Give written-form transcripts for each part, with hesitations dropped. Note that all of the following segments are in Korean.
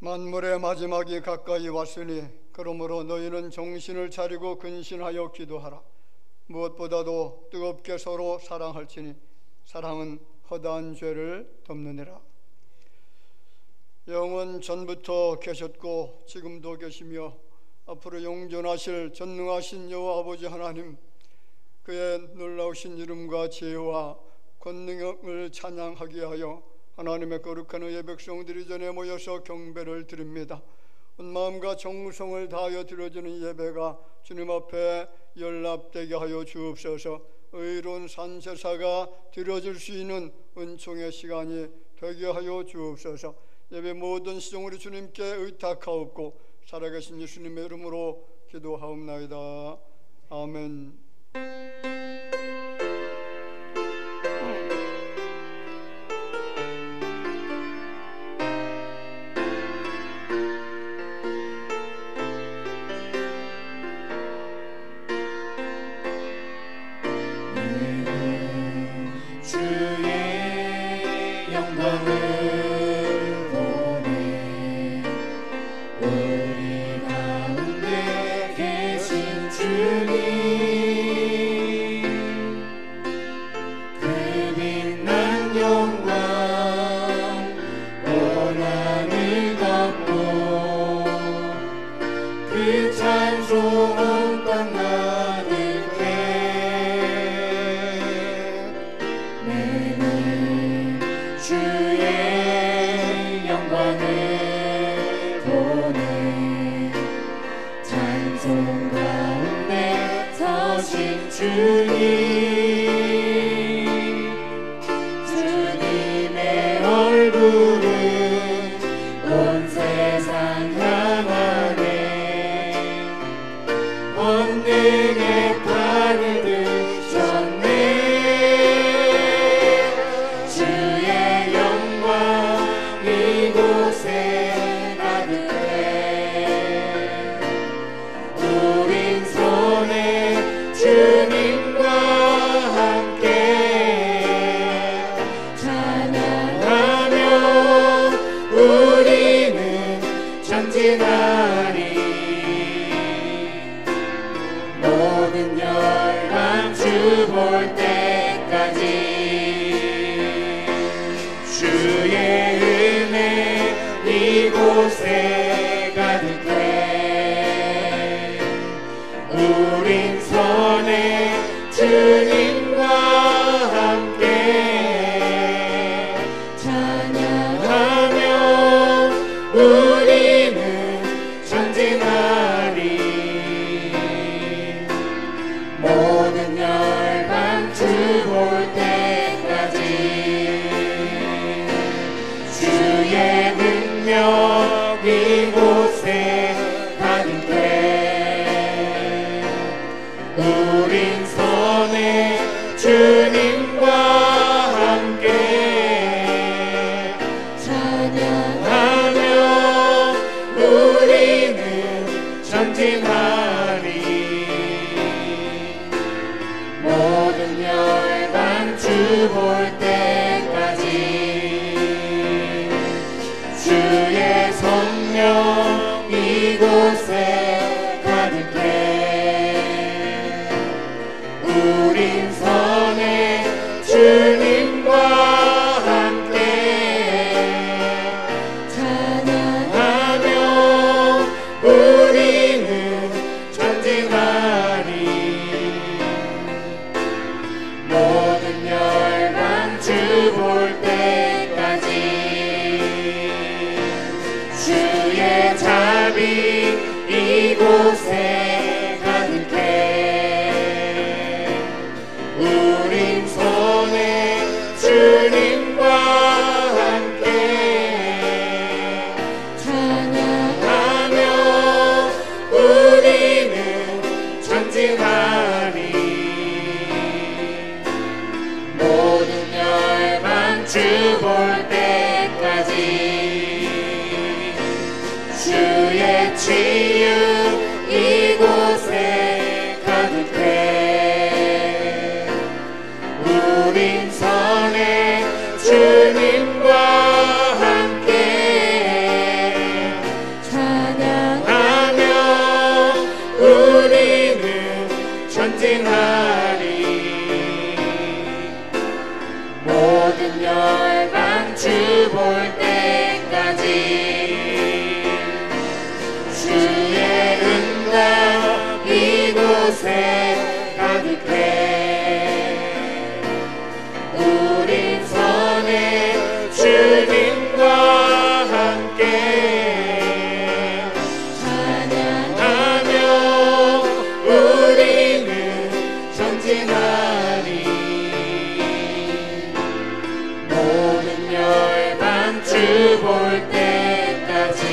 만물의 마지막이 가까이 왔으니 그러므로 너희는 정신을 차리고 근신하여 기도하라. 무엇보다도 뜨겁게 서로 사랑할지니 사랑은 허다한 죄를 덮느니라. 영은 전부터 계셨고 지금도 계시며 앞으로 영존하실 전능하신 여호와 아버지 하나님, 그의 놀라우신 이름과 지혜와 권능을 찬양하게 하여 하나님의 거룩한 의의 백성들이 전에 모여서 경배를 드립니다. 온 마음과 정성을 다하여 드려지는 예배가 주님 앞에 연락되게 하여 주옵소서. 의로운 산제사가 드려질 수 있는 은총의 시간이 되게 하여 주옵소서. 예배 모든 시종으로 주님께 의탁하옵고 살아계신 예수님의 이름으로 기도하옵나이다. 아멘. 주의 치유 이곳 모든 열방 주 볼 때까지 주의 은혜가 이곳에 가득해 우린 선의 주님과 함께 찬양하며 우리는 전진하리 모든 열방 주 볼 때까지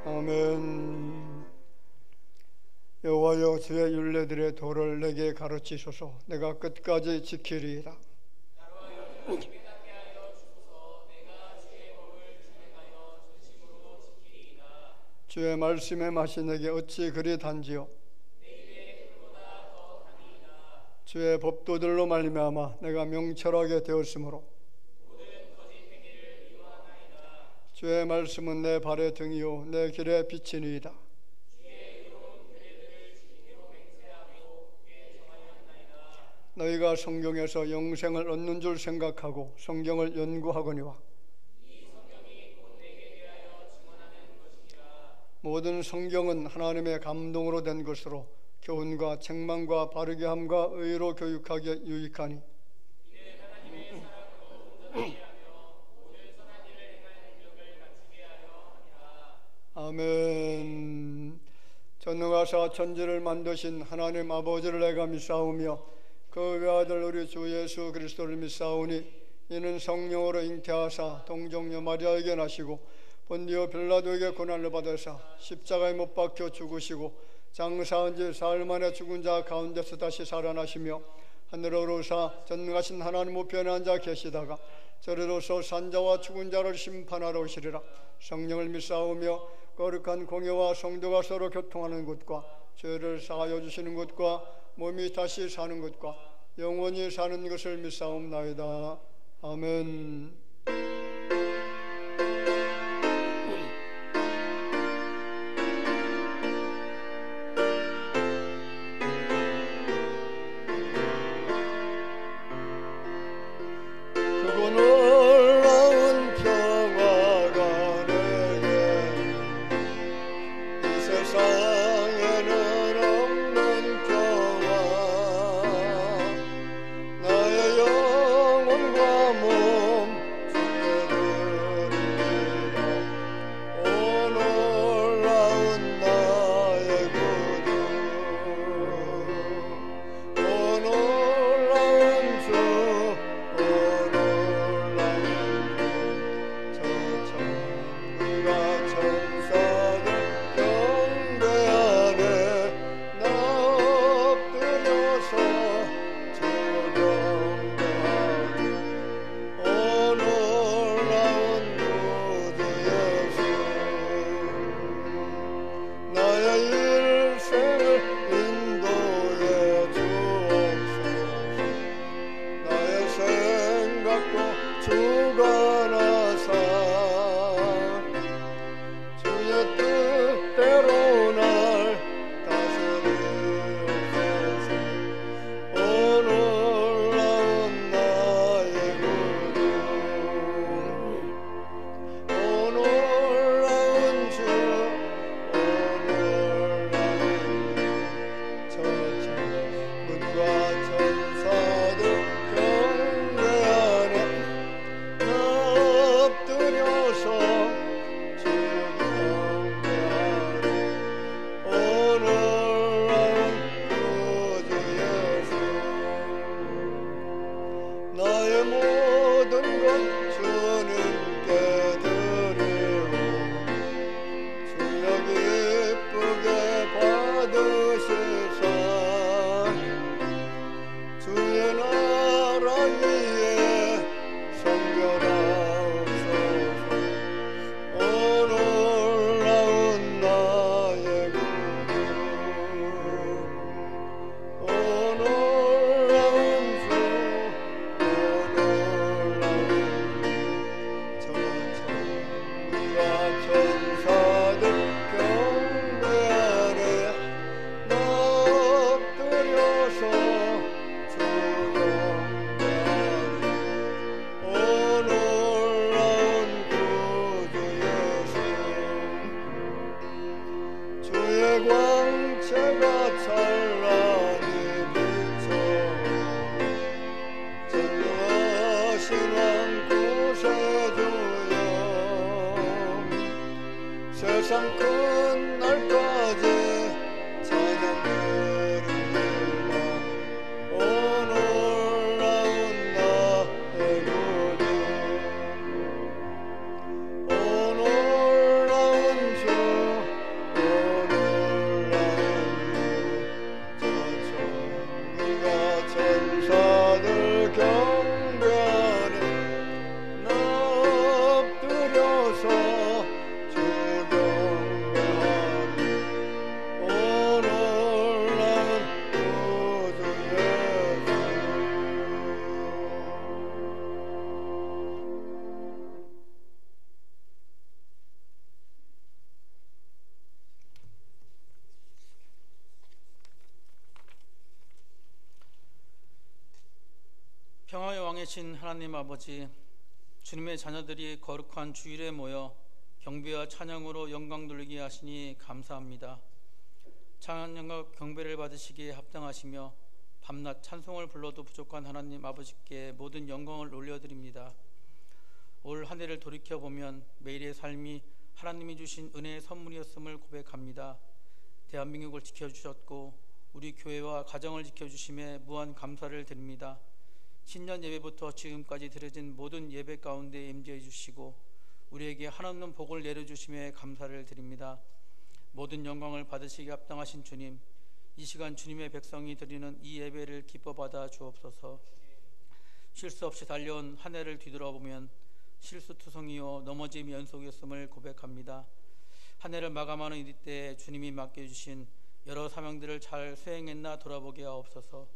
아멘. 여호와여 주의 율례들의 도를 내게 가르치소서. 내가 끝까지 지키리이다. 주의 말씀의 맛이 내게 어찌 그리 단지요. 주의 법도들로 말미암아 내가 명철하게 되었으므로 주의 말씀은 내 발의 등이요 내 길의 빛이니이다. 너희가 성경에서 영생을 얻는 줄 생각하고 성경을 연구하거니와 모든 성경은 하나님의 감동으로 된 것으로 교훈과 책망과 바르게 함과 의로 교육하기에 유익하니 아멘. 전능하사 천지를 만드신 하나님 아버지를 내가 믿사오며 그 외아들 우리 주 예수 그리스도를 믿사오니 이는 성령으로 잉태하사 동정녀 마리아에게 나시고 본디오 빌라도에게 고난을 받으사 십자가에 못 박혀 죽으시고 장사한 지 사흘 만에 죽은 자 가운데서 다시 살아나시며 하늘로 오르사 전능하신 하나님 우편에 앉아 계시다가 저리로서 산자와 죽은 자를 심판하러 오시리라. 성령을 믿사오며 거룩한 공예와 성도가 서로 교통하는 것과 죄를 사하여 주시는 것과 몸이 다시 사는 것과 영원히 사는 것을 믿사옵나이다. 아멘. 나의 영혼과 몸 주께 광채가 찬란히 비쳐 전능하신 왕 구세주여 세상 끝날까지 찬양 드립니다. 오 놀라운 나의 구주 오 놀라운 주 오 놀라운 주 저 천국과 천사들 경배하네 나 엎드려서 주 경배하리 오 놀라운 구주 예수 평화의 왕이신 하나님 아버지, 주님의 자녀들이 거룩한 주일에 모여 경배와 찬양으로 영광 돌리게 하시니 감사합니다. 찬양과 경배를 받으시기에 합당하시며 밤낮 찬송을 불러도 부족한 하나님 아버지께 모든 영광을 올려드립니다. 올 한 해를 돌이켜보면 매일의 삶이 하나님이 주신 은혜의 선물이었음을 고백합니다. 대한민국을 지켜주셨고 우리 교회와 가정을 지켜주심에 무한 감사를 드립니다. 신년 예배부터 지금까지 드려진 모든 예배 가운데 임재해 주시고 우리에게 한없는 복을 내려주심에 감사를 드립니다. 모든 영광을 받으시기에 합당하신 주님, 이 시간 주님의 백성이 드리는 이 예배를 기뻐 받아 주옵소서. 실수 없이 달려온 한 해를 뒤돌아보면 실수투성이요 넘어짐 연속이었음을 고백합니다. 한 해를 마감하는 이때 주님이 맡겨주신 여러 사명들을 잘 수행했나 돌아보게 하옵소서.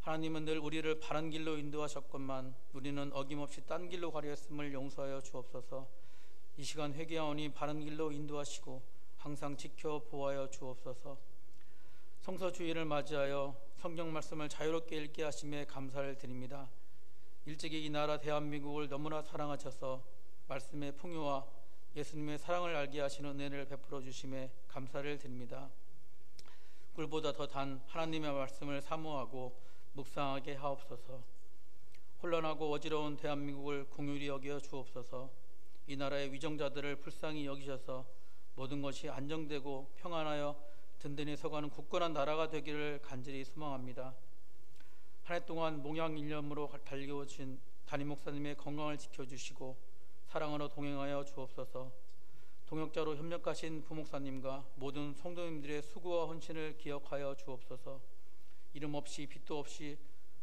하나님은 늘 우리를 바른 길로 인도하셨건만 우리는 어김없이 딴 길로 가려 했음을 용서하여 주옵소서. 이 시간 회개하오니 바른 길로 인도하시고 항상 지켜 보호하여 주옵소서. 성서주일을 맞이하여 성경 말씀을 자유롭게 읽게 하심에 감사를 드립니다. 일찍이 이 나라 대한민국을 너무나 사랑하셔서 말씀의 풍요와 예수님의 사랑을 알게 하시는 은혜를 베풀어 주심에 감사를 드립니다. 꿀보다 더 단 하나님의 말씀을 사모하고 묵상하게 하옵소서. 혼란하고 어지러운 대한민국을 긍휼히 여겨 주옵소서. 이 나라의 위정자들을 불쌍히 여기셔서 모든 것이 안정되고 평안하여 든든히 서가는 굳건한 나라가 되기를 간절히 소망합니다. 한 해 동안 목양일념으로 달려오신 담임 목사님의 건강을 지켜주시고 사랑으로 동행하여 주옵소서. 동역자로 협력하신 부목사님과 모든 성도님들의 수고와 헌신을 기억하여 주옵소서. 이름 없이 빛도 없이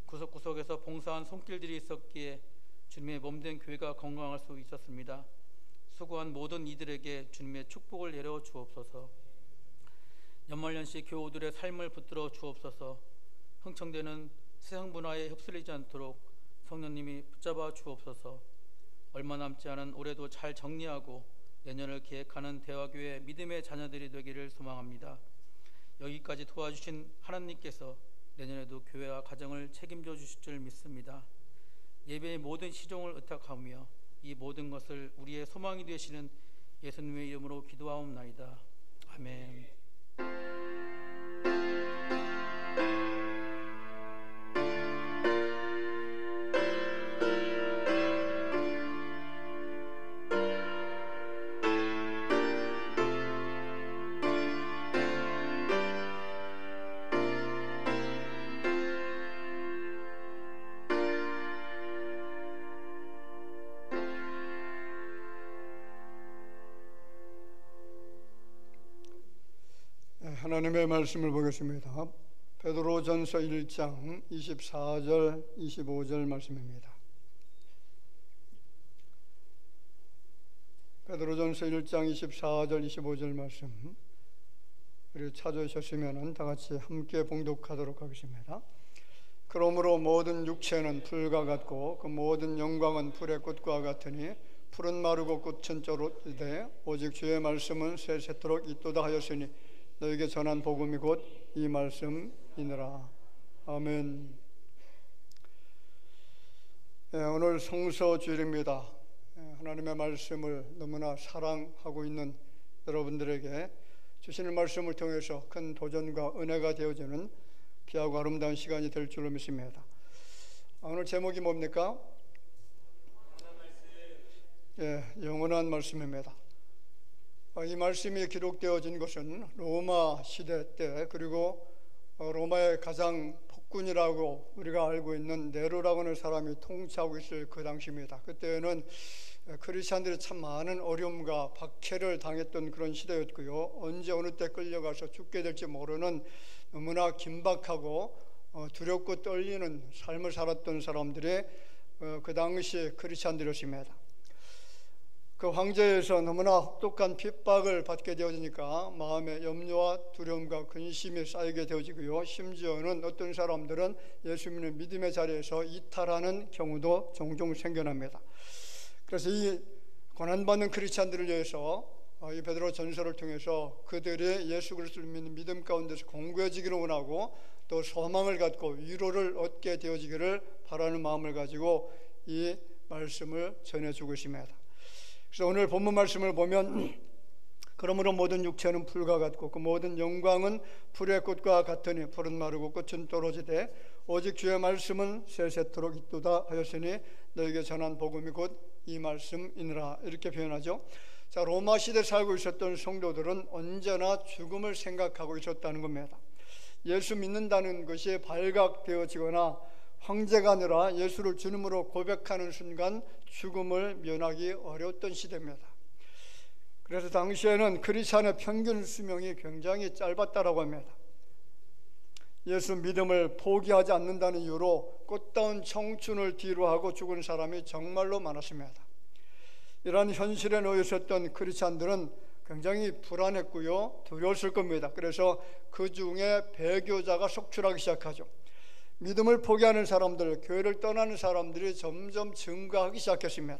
구석구석에서 봉사한 손길들이 있었기에 주님의 몸된 교회가 건강할 수 있었습니다. 수고한 모든 이들에게 주님의 축복을 내려 주옵소서. 연말연시 교우들의 삶을 붙들어 주옵소서. 흥청되는 세상 문화에 휩쓸리지 않도록 성령님이 붙잡아 주옵소서. 얼마 남지 않은 올해도 잘 정리하고 내년을 계획하는 대화교회 믿음의 자녀들이 되기를 소망합니다. 여기까지 도와주신 하나님께서 내년에도 교회와 가정을 책임져 주실 줄 믿습니다. 예배의 모든 시종을 의탁하며 이 모든 것을 우리의 소망이 되시는 예수님의 이름으로 기도하옵나이다. 아멘. 하나님의 말씀을 보겠습니다. 베드로전서 1장 24절 25절 말씀입니다. 베드로전서 1장 24절 25절 말씀 그리고 찾으셨으면 다 같이 함께 봉독하도록 하겠습니다. 그러므로 모든 육체는 불과 같고 그 모든 영광은 불의 꽃과 같으니 풀은 마르고 꽃은 쩌로되 오직 주의 말씀은 세세토록 있도다 하였으니 너에게 전한 복음이 곧 이 말씀이니라. 아멘. 오늘 성서주일입니다. 하나님의 말씀을 너무나 사랑하고 있는 여러분들에게 주시는 말씀을 통해서 큰 도전과 은혜가 되어지는 귀하고 아름다운 시간이 될 줄로 믿습니다. 오늘 제목이 뭡니까? 영원한 말씀입니다. 이 말씀이 기록되어진 것은 로마 시대 때, 그리고 로마의 가장 폭군이라고 우리가 알고 있는 네로라고 하는 사람이 통치하고 있을 그 당시입니다. 그때는 크리스찬들이 참 많은 어려움과 박해를 당했던 그런 시대였고요. 언제 어느 때 끌려가서 죽게 될지 모르는 너무나 긴박하고 두렵고 떨리는 삶을 살았던 사람들이 그 당시 크리스찬들이었습니다. 그 황제에서 너무나 혹독한 핍박을 받게 되어지니까 마음에 염려와 두려움과 근심이 쌓이게 되어지고요. 심지어는 어떤 사람들은 예수 믿는 믿음의 자리에서 이탈하는 경우도 종종 생겨납니다. 그래서 이 고난받는 크리스찬들을 위해서 이 베드로 전서를 통해서 그들이 예수 그리스도를 믿는 믿음 가운데서 공고해지기를 원하고 또 소망을 갖고 위로를 얻게 되어지기를 바라는 마음을 가지고 이 말씀을 전해주고 있습니다. 그래서 오늘 본문 말씀을 보면 그러므로 모든 육체는 풀과 같고 그 모든 영광은 풀의 꽃과 같으니 풀은 마르고 꽃은 떨어지되 오직 주의 말씀은 세세토록 있도다 하였으니 너에게 전한 복음이 곧 이 말씀이니라, 이렇게 표현하죠. 자, 로마 시대에 살고 있었던 성도들은 언제나 죽음을 생각하고 있었다는 겁니다. 예수 믿는다는 것이 발각되어지거나 황제가 아니라 예수를 주님으로 고백하는 순간 죽음을 면하기 어려웠던 시대입니다. 그래서 당시에는 크리스찬의 평균 수명이 굉장히 짧았다라고 합니다. 예수 믿음을 포기하지 않는다는 이유로 꽃다운 청춘을 뒤로하고 죽은 사람이 정말로 많았습니다. 이러한 현실에 놓여 있었던 크리스찬들은 굉장히 불안했고요, 두려웠을 겁니다. 그래서 그 중에 배교자가 속출하기 시작하죠. 믿음을 포기하는 사람들, 교회를 떠나는 사람들이 점점 증가하기 시작했습니다.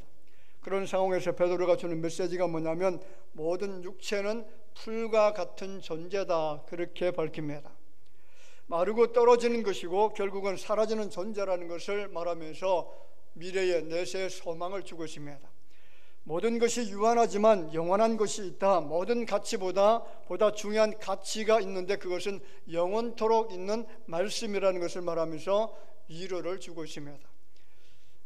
그런 상황에서 베드로가 주는 메시지가 뭐냐면 모든 육체는 풀과 같은 존재다, 그렇게 밝힙니다. 마르고 떨어지는 것이고 결국은 사라지는 존재라는 것을 말하면서 미래의 내세의 소망을 주고 있습니다. 모든 것이 유한하지만 영원한 것이 있다. 모든 가치보다 중요한 가치가 있는데 그것은 영원토록 있는 말씀이라는 것을 말하면서 위로를 주고 있습니다.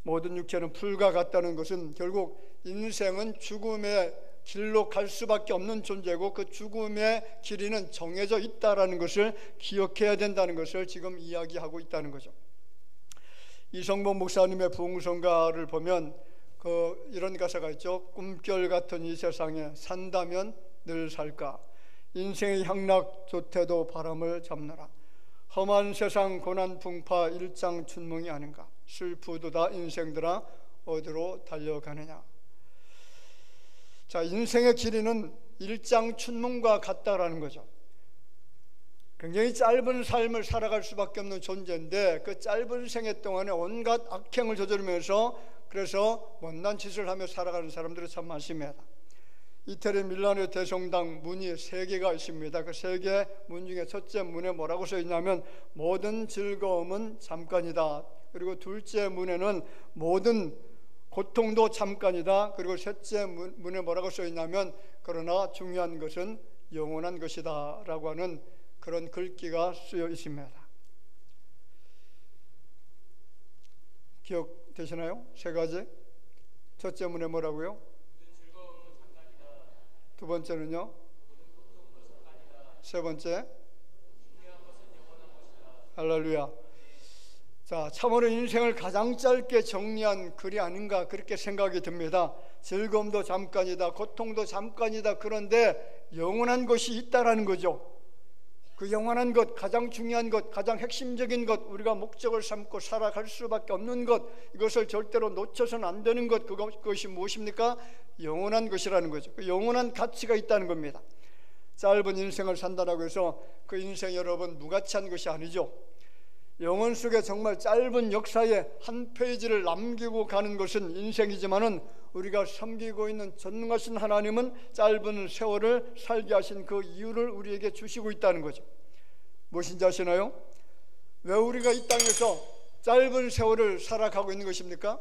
모든 육체는 풀과 같다는 것은 결국 인생은 죽음의 길로 갈 수밖에 없는 존재고 그 죽음의 길이는 정해져 있다는 것을 기억해야 된다는 것을 지금 이야기하고 있다는 거죠. 이성복 목사님의 부흥성가를 보면 이런 가사가 있죠. 꿈결 같은 이 세상에 산다면 늘 살까, 인생의 향락 좋대도 바람을 잡느라, 험한 세상 고난 풍파 일장춘몽이 아닌가, 슬프도다 인생들아 어디로 달려가느냐. 자, 인생의 길이는 일장춘몽과 같다라는 거죠. 굉장히 짧은 삶을 살아갈 수밖에 없는 존재인데 그 짧은 생애 동안에 온갖 악행을 저지르면서 그래서 못난 짓을 하며 살아가는 사람들이 참 많습니다. 이태리 밀라노의 대성당 문이 3개가 있습니다. 그 3개 문 중에 첫째 문에 뭐라고 써 있냐면 모든 즐거움은 잠깐이다. 그리고 둘째 문에는 모든 고통도 잠깐이다. 그리고 셋째 문에 뭐라고 써 있냐면 그러나 중요한 것은 영원한 것이다 라고 하는 그런 글귀가 쓰여 있습니다. 기억되시나요? 3가지. 첫째 문에 뭐라고요? 두 번째는요? 세 번째? 할렐루야. 자, 참으로 인생을 가장 짧게 정리한 글이 아닌가 그렇게 생각이 듭니다. 즐거움도 잠깐이다, 고통도 잠깐이다. 그런데 영원한 것이 있다라는 거죠. 그 영원한 것, 가장 중요한 것, 가장 핵심적인 것, 우리가 목적을 삼고 살아갈 수밖에 없는 것, 이것을 절대로 놓쳐서는 안 되는 것, 그것이 무엇입니까? 영원한 것이라는 거죠. 그 영원한 가치가 있다는 겁니다. 짧은 인생을 산다라고 해서 그 인생 여러분 무가치한 것이 아니죠. 영혼 속에 정말 짧은 역사의 한 페이지를 남기고 가는 것은 인생이지만은 우리가 섬기고 있는 전능하신 하나님은 짧은 세월을 살게 하신 그 이유를 우리에게 주시고 있다는 거죠. 무엇인지 아시나요? 왜 우리가 이 땅에서 짧은 세월을 살아가고 있는 것입니까?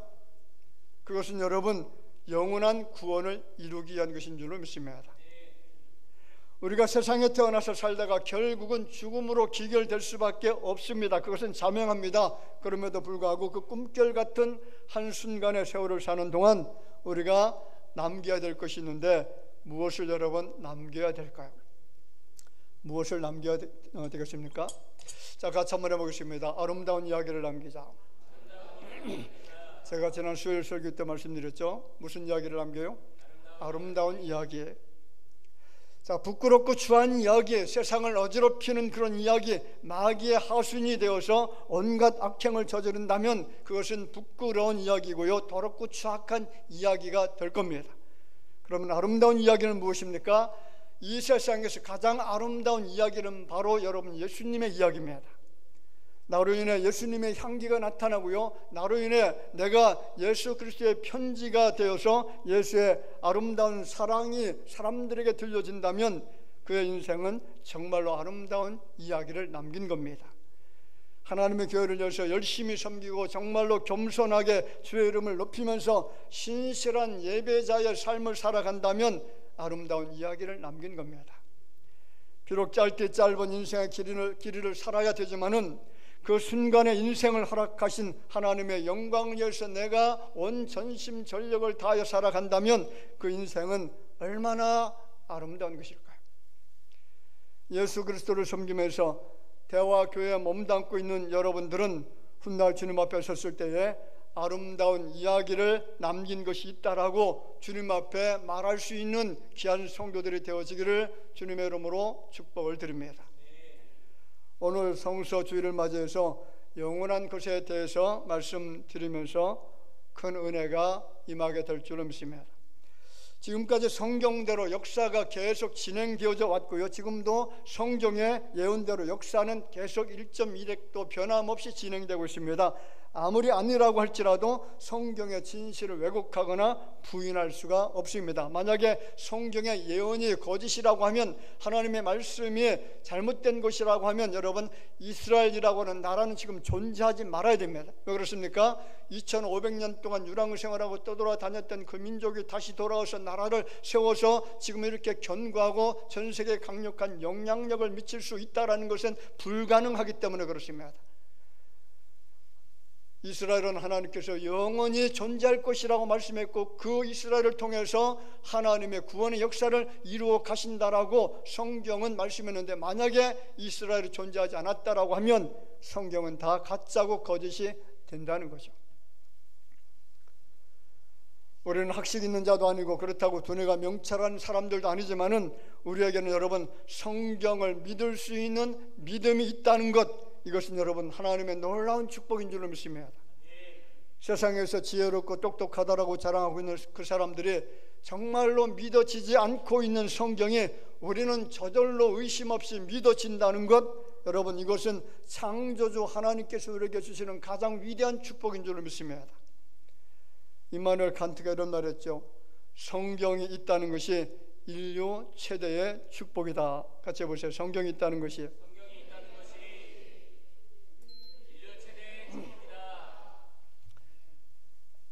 그것은 여러분 영원한 구원을 이루기 위한 것인 줄로 믿습니다. 우리가 세상에 태어나서 살다가 결국은 죽음으로 기결될 수밖에 없습니다. 그것은 자명합니다. 그럼에도 불구하고 그 꿈결 같은 한순간의 세월을 사는 동안 우리가 남겨야 될 것이 있는데 무엇을 여러분 남겨야 될까요? 무엇을 남겨야 되겠습니까? 자, 같이 한번 해보겠습니다. 아름다운 이야기를 남기자. 제가 지난 수요일 설교 때 말씀드렸죠. 무슨 이야기를 남겨요? 아름다운 이야기. 자, 부끄럽고 추한 이야기, 세상을 어지럽히는 그런 이야기, 마귀의 하순이 되어서 온갖 악행을 저지른다면 그것은 부끄러운 이야기고요, 더럽고 추악한 이야기가 될 겁니다. 그러면 아름다운 이야기는 무엇입니까? 이 세상에서 가장 아름다운 이야기는 바로 여러분 예수님의 이야기입니다. 나로 인해 예수님의 향기가 나타나고요, 나로 인해 내가 예수 그리스도의 편지가 되어서 예수의 아름다운 사랑이 사람들에게 들려진다면 그의 인생은 정말로 아름다운 이야기를 남긴 겁니다. 하나님의 교회를 위해서 열심히 섬기고 정말로 겸손하게 주의 이름을 높이면서 신실한 예배자의 삶을 살아간다면 아름다운 이야기를 남긴 겁니다. 비록 짧게 짧은 인생의 길이를 살아야 되지만은 그 순간에 인생을 허락하신 하나님의 영광을 위해서 내가 온 전심 전력을 다하여 살아간다면 그 인생은 얼마나 아름다운 것일까요? 예수 그리스도를 섬기면서 대화 교회에 몸담고 있는 여러분들은 훗날 주님 앞에 섰을 때에 아름다운 이야기를 남긴 것이 있다라고 주님 앞에 말할 수 있는 귀한 성도들이 되어지기를 주님의 이름으로 축복을 드립니다. 오늘 성서 주일을 맞이해서 영원한 것에 대해서 말씀드리면서 큰 은혜가 임하게 될 줄로 믿습니다. 지금까지 성경대로 역사가 계속 진행되어져 왔고요, 지금도 성경의 예언대로 역사는 계속 1.2획도 변함없이 진행되고 있습니다. 아무리 아니라고 할지라도 성경의 진실을 왜곡하거나 부인할 수가 없습니다. 만약에 성경의 예언이 거짓이라고 하면, 하나님의 말씀이 잘못된 것이라고 하면 여러분 이스라엘이라고 하는 나라는 지금 존재하지 말아야 됩니다. 왜 그렇습니까? 2500년 동안 유랑을 생활하고 떠돌아다녔던 그 민족이 다시 돌아와서 나라를 세워서 지금 이렇게 견고하고 전 세계에 강력한 영향력을 미칠 수 있다는 것은 불가능하기 때문에 그렇습니다. 이스라엘은 하나님께서 영원히 존재할 것이라고 말씀했고 그 이스라엘을 통해서 하나님의 구원의 역사를 이루어 가신다라고 성경은 말씀했는데, 만약에 이스라엘이 존재하지 않았다라고 하면 성경은 다 가짜고 거짓이 된다는 거죠. 우리는 학식 있는 자도 아니고 그렇다고 두뇌가 명철한 사람들도 아니지만은 우리에게는 여러분 성경을 믿을 수 있는 믿음이 있다는 것, 이것은 여러분 하나님의 놀라운 축복인 줄로 믿습니다. 세상에서 지혜롭고 똑똑하다라고 자랑하고 있는 그 사람들이 정말로 믿어지지 않고 있는 성경이 우리는 저절로 의심 없이 믿어진다는 것, 여러분 이것은 창조주 하나님께서 우리에게 주시는 가장 위대한 축복인 줄로 믿습니다. 임마누엘 칸트가 이런 말했죠. 성경이 있다는 것이 인류 최대의 축복이다. 같이 해보세요. 성경이 있다는 것이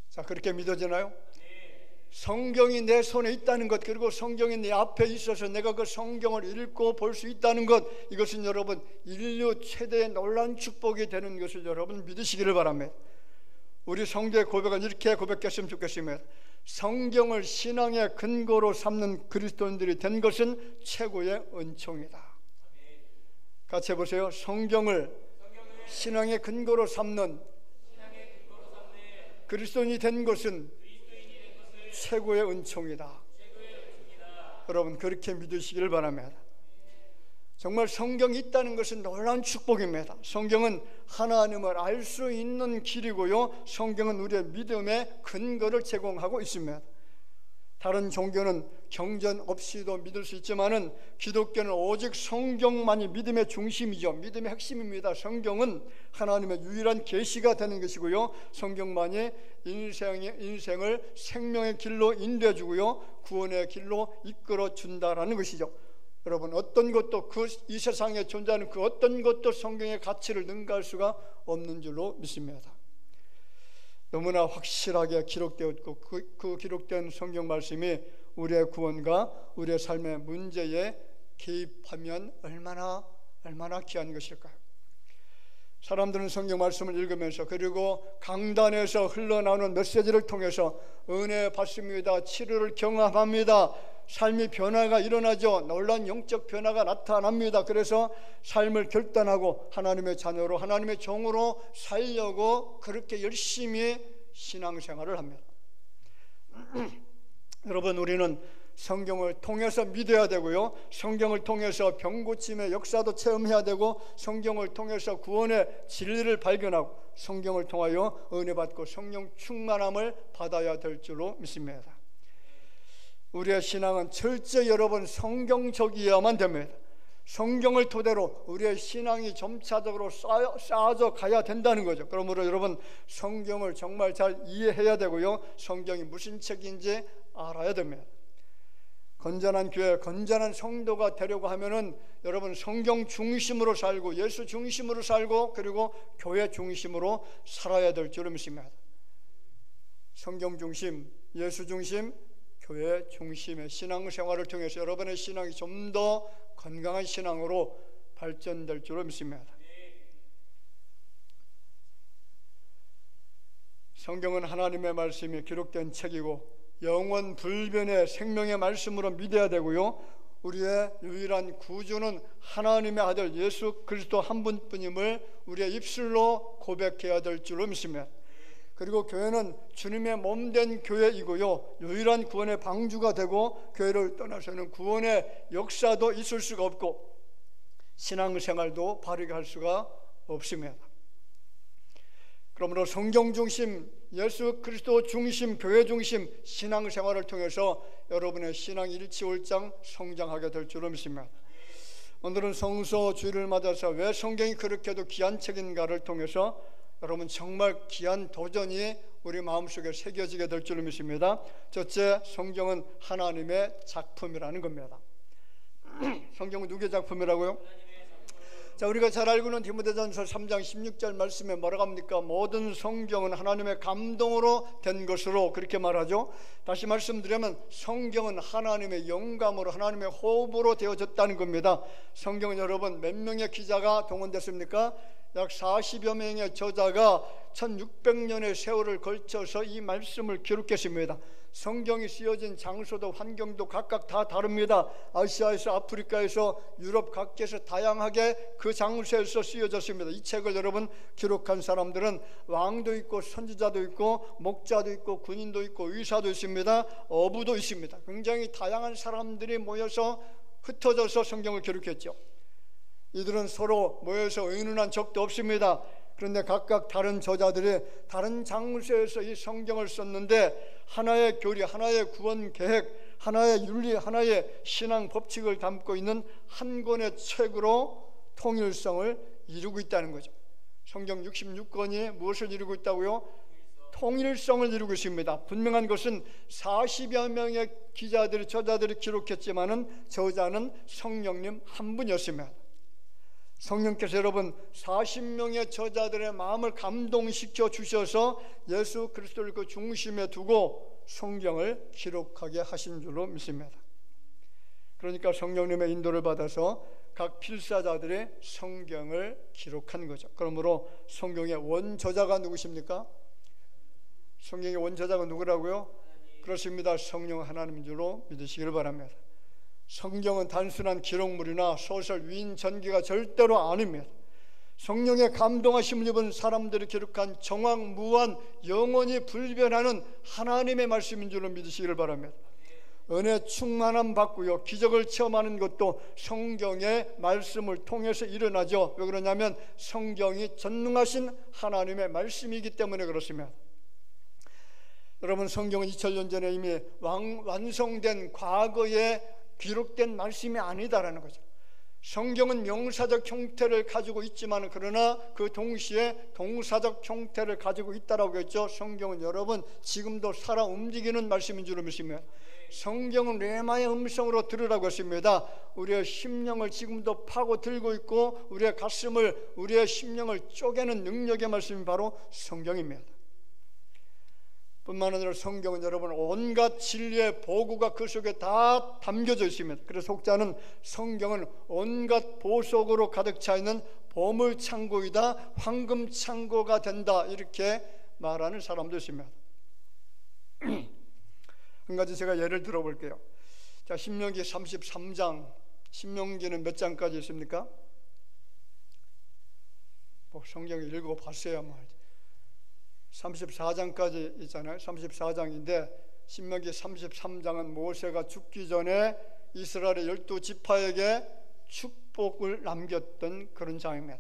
자, 그렇게 믿어지나요? 성경이 내 손에 있다는 것, 그리고 성경이 내 앞에 있어서 내가 그 성경을 읽고 볼 수 있다는 것, 이것은 여러분 인류 최대의 놀라운 축복이 되는 것을 여러분 믿으시기를 바랍니다. 우리 성도의 고백은 이렇게 고백했으면 좋겠습니다. 성경을 신앙의 근거로 삼는 그리스도인들이 된 것은 최고의 은총이다. 같이 해보세요. 성경을 신앙의 근거로 삼는 그리스도인이 된 것은 최고의 은총이다. 여러분 그렇게 믿으시기를 바랍니다. 정말 성경이 있다는 것은 놀라운 축복입니다. 성경은 하나님을 알 수 있는 길이고요, 성경은 우리의 믿음의 근거를 제공하고 있습니다. 다른 종교는 경전 없이도 믿을 수 있지만은 기독교는 오직 성경만이 믿음의 중심이죠. 믿음의 핵심입니다. 성경은 하나님의 유일한 계시가 되는 것이고요, 성경만이 인생을 생명의 길로 인도해 주고요, 구원의 길로 이끌어 준다라는 것이죠. 여러분 어떤 것도 이 세상에 존재하는 그 어떤 것도 성경의 가치를 능가할 수가 없는 줄로 믿습니다. 너무나 확실하게 기록되었고 그 기록된 성경 말씀이 우리의 구원과 우리의 삶의 문제의 개입하면 얼마나 귀한 것일까요? 사람들은 성경 말씀을 읽으면서 그리고 강단에서 흘러나오는 메시지를 통해서 은혜 받습니다. 치료를 경험합니다. 삶의 변화가 일어나죠. 놀라운 영적 변화가 나타납니다. 그래서 삶을 결단하고 하나님의 자녀로 하나님의 종으로 살려고 그렇게 열심히 신앙생활을 합니다. 여러분, 우리는 성경을 통해서 믿어야 되고요, 성경을 통해서 병고침의 역사도 체험해야 되고, 성경을 통해서 구원의 진리를 발견하고, 성경을 통하여 은혜 받고 성령 충만함을 받아야 될 줄로 믿습니다. 우리의 신앙은 철저히 여러분 성경적이어야만 됩니다. 성경을 토대로 우리의 신앙이 점차적으로 쌓아져 가야 된다는 거죠. 그러므로 여러분, 성경을 정말 잘 이해해야 되고요, 성경이 무슨 책인지 알아야 됩니다. 건전한 교회, 건전한 성도가 되려고 하면은 여러분 성경 중심으로 살고 예수 중심으로 살고 그리고 교회 중심으로 살아야 될 줄을 믿습니다. 성경 중심, 예수 중심, 교회 중심의 신앙생활을 통해서 여러분의 신앙이 좀 더 건강한 신앙으로 발전될 줄을 믿습니다. 성경은 하나님의 말씀이 기록된 책이고 영원 불변의 생명의 말씀으로 믿어야 되고요, 우리의 유일한 구주는 하나님의 아들 예수 그리스도 한 분뿐임을 우리의 입술로 고백해야 될 줄로 믿습니다. 그리고 교회는 주님의 몸된 교회이고요, 유일한 구원의 방주가 되고, 교회를 떠나서는 구원의 역사도 있을 수가 없고 신앙생활도 바르게 할 수가 없습니다. 그러므로 성경 중심, 예수 그리스도 중심, 교회 중심 신앙생활을 통해서 여러분의 신앙 일치월장 성장하게 될 줄로 믿습니다. 오늘은 성서 주일을 맞아서 왜 성경이 그렇게도 귀한 책인가를 통해서 여러분 정말 귀한 도전이 우리 마음속에 새겨지게 될 줄로 믿습니다. 첫째, 성경은 하나님의 작품이라는 겁니다. 성경은 누구의 작품이라고요? 자, 우리가 잘 알고 있는 디모데전서 3장 16절 말씀에 뭐라고 합니까? 모든 성경은 하나님의 감동으로 된 것으로 그렇게 말하죠. 다시 말씀드리면 성경은 하나님의 영감으로 하나님의 호흡으로 되어졌다는 겁니다. 성경은 여러분 몇 명의 기자가 동원됐습니까? 약 40여 명의 저자가 1600년의 세월을 걸쳐서 이 말씀을 기록했습니다. 성경이 쓰여진 장소도 환경도 각각 다 다릅니다. 아시아에서 아프리카에서 유럽 각지에서 다양하게 그 장소에서 쓰여졌습니다. 이 책을 여러분 기록한 사람들은 왕도 있고 선지자도 있고 목자도 있고 군인도 있고 의사도 있습니다. 어부도 있습니다. 굉장히 다양한 사람들이 모여서 흩어져서 성경을 기록했죠. 이들은 서로 모여서 의논한 적도 없습니다. 그런데 각각 다른 저자들이 다른 장소에서 이 성경을 썼는데 하나의 교리, 하나의 구원 계획, 하나의 윤리, 하나의 신앙 법칙을 담고 있는 한 권의 책으로 통일성을 이루고 있다는 거죠. 성경 66권이 무엇을 이루고 있다고요? 통일성을 이루고 있습니다. 분명한 것은 40여 명의 기자들이, 저자들이 기록했지만은 저자는 성령님 한 분이었습니다. 성령께서 여러분 40명의 저자들의 마음을 감동시켜 주셔서 예수 그리스도를 그 중심에 두고 성경을 기록하게 하신 줄로 믿습니다. 그러니까 성령님의 인도를 받아서 각 필사자들의 성경을 기록한 거죠. 그러므로 성경의 원저자가 누구십니까? 성경의 원저자가 누구라고요? 그렇습니다. 성령 하나님인 줄로 믿으시길 바랍니다. 성경은 단순한 기록물이나 소설, 위인, 전기가 절대로 아닙니다. 성령의 감동하심을 입은 사람들이 기록한 정확무한 영원히 불변하는 하나님의 말씀인 줄로 믿으시기를 바랍니다. 은혜 충만함 받고요, 기적을 체험하는 것도 성경의 말씀을 통해서 일어나죠. 왜 그러냐면 성경이 전능하신 하나님의 말씀이기 때문에 그렇습니다. 여러분, 성경은 2000년 전에 이미 완성된 과거에 기록된 말씀이 아니다라는 거죠. 성경은 명사적 형태를 가지고 있지만 그러나 그 동시에 동사적 형태를 가지고 있다라고 했죠. 성경은 여러분 지금도 살아 움직이는 말씀인 줄로 믿습니다. 성경은 레마의 음성으로 들으라고 했습니다. 우리의 심령을 지금도 파고 들고 있고 우리의 가슴을, 우리의 심령을 쪼개는 능력의 말씀이 바로 성경입니다. 뿐만 아니라 성경은 여러분 온갖 진리의 보고가 그 속에 다 담겨져 있습니다. 그래서 혹자는 성경은 온갖 보석으로 가득 차 있는 보물창고이다, 황금창고가 된다, 이렇게 말하는 사람도 있습니다. 한 가지 제가 예를 들어볼게요. 자, 신명기 33장, 신명기는 몇 장까지 있습니까? 뭐 성경을 읽어봤어야 말이지. 34장까지 있잖아요. 34장인데 신명기 33장은 모세가 죽기 전에 이스라엘의 12지파에게 축복을 남겼던 그런 장입니다.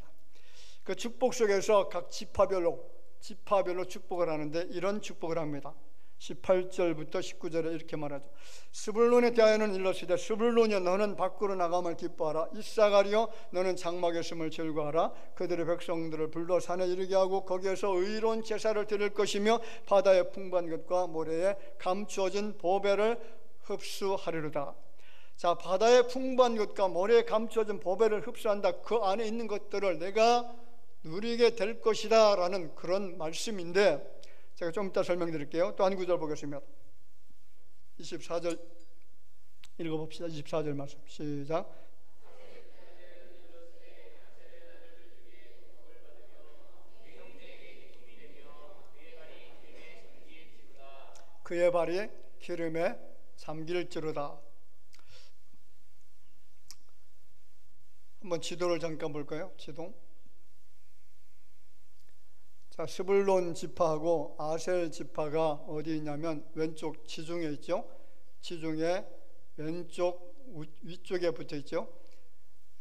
그 축복 속에서 각 지파별로 축복을 하는데 이런 축복을 합니다. 18절부터 19절에 이렇게 말하죠. 스불론에 대하여는 일러시되 스불론이여 너는 밖으로 나감을 기뻐하라. 이사가리여 너는 장막에 있음을 즐거워하라. 그들의 백성들을 불러 산에 이르게 하고 거기에서 의로운 제사를 드릴 것이며 바다의 풍부한 것과 모래에 감추어진 보배를 흡수하리로다. 자, 바다의 풍부한 것과 모래에 감추어진 보배를 흡수한다. 그 안에 있는 것들을 내가 누리게 될 것이다 라는 그런 말씀인데, 제가 좀 이따 설명드릴게요. 또 한 구절 보겠습니다. 24절 읽어봅시다. 24절 말씀 시작. 그의 발이 기름에 잠길지로다. 한번 지도를 잠깐 볼까요? 지도. 자, 스불론 지파하고 아셀 지파가 어디 있냐면 왼쪽 지중해 있죠. 지중해 왼쪽 위쪽에 붙어 있죠.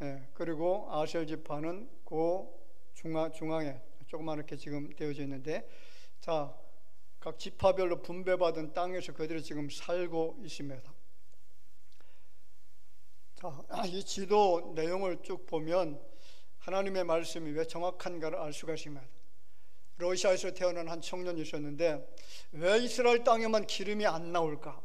예, 그리고 아셀 지파는 그 중앙에 조그맣게 지금 되어져 있는데, 자, 각 지파별로 분배받은 땅에서 그들이 지금 살고 있습니다. 자, 이 지도 내용을 쭉 보면 하나님의 말씀이 왜 정확한가를 알 수가 있습니다. 러시아에서 태어난 한 청년이 있었는데 왜 이스라엘 땅에만 기름이 안 나올까?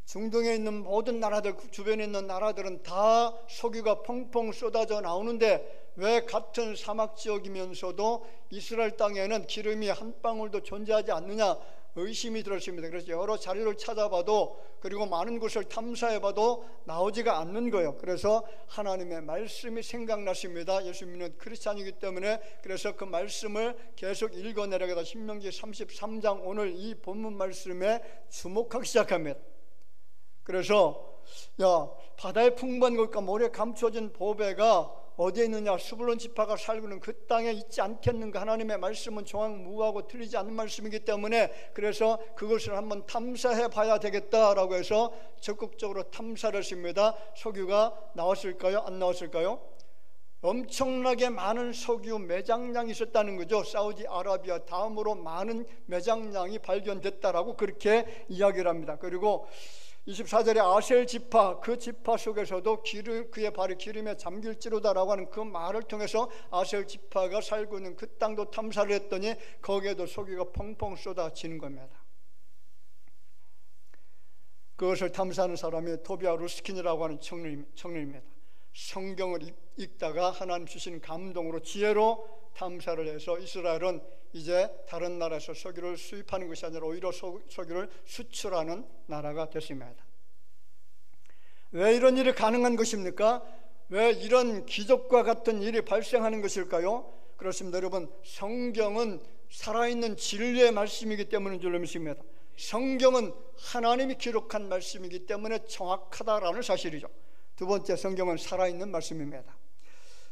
중동에 있는 모든 나라들, 주변에 있는 나라들은 다 석유가 펑펑 쏟아져 나오는데 왜 같은 사막 지역이면서도 이스라엘 땅에는 기름이 한 방울도 존재하지 않느냐 의심이 들었습니다. 그래서 여러 자료를 찾아봐도, 그리고 많은 곳을 탐사해봐도 나오지가 않는 거예요. 그래서 하나님의 말씀이 생각났습니다. 예수 믿는 크리스찬이기 때문에. 그래서 그 말씀을 계속 읽어내려가다 신명기 33장 오늘 이 본문 말씀에 주목하기 시작합니다. 그래서 야, 바다의 풍부한 것과 모래 감춰진 보배가 어디에 있느냐? 스불론 지파가 살고 있는 그 땅에 있지 않겠는가? 하나님의 말씀은 정확무하고 틀리지 않는 말씀이기 때문에, 그래서 그것을 한번 탐사해 봐야 되겠다라고 해서 적극적으로 탐사를 했습니다. 석유가 나왔을까요? 안 나왔을까요? 엄청나게 많은 석유 매장량이 있었다는 거죠. 사우디아라비아 다음으로 많은 매장량이 발견됐다라고 그렇게 이야기를 합니다. 그리고 24절에 아셀 지파, 그 지파 속에서도 그의 발이 기름에 잠길지로다라고 하는 그 말을 통해서 아셀 지파가 살고 있는 그 땅도 탐사를 했더니 거기에도 석유가 펑펑 쏟아지는 겁니다. 그것을 탐사하는 사람이 토비아 루스킨이라고 하는 청년입니다. 성경을 읽다가 하나님 주신 감동으로, 지혜로 탐사를 해서 이스라엘은 이제 다른 나라에서 석유를 수입하는 것이 아니라 오히려 석유를 수출하는 나라가 됐습니다. 왜 이런 일이 가능한 것입니까? 왜 이런 기적과 같은 일이 발생하는 것일까요? 그렇습니다. 여러분, 성경은 살아있는 진리의 말씀이기 때문인 줄로 믿습니다. 성경은 하나님이 기록한 말씀이기 때문에 정확하다라는 사실이죠. 두 번째, 성경은 살아있는 말씀입니다.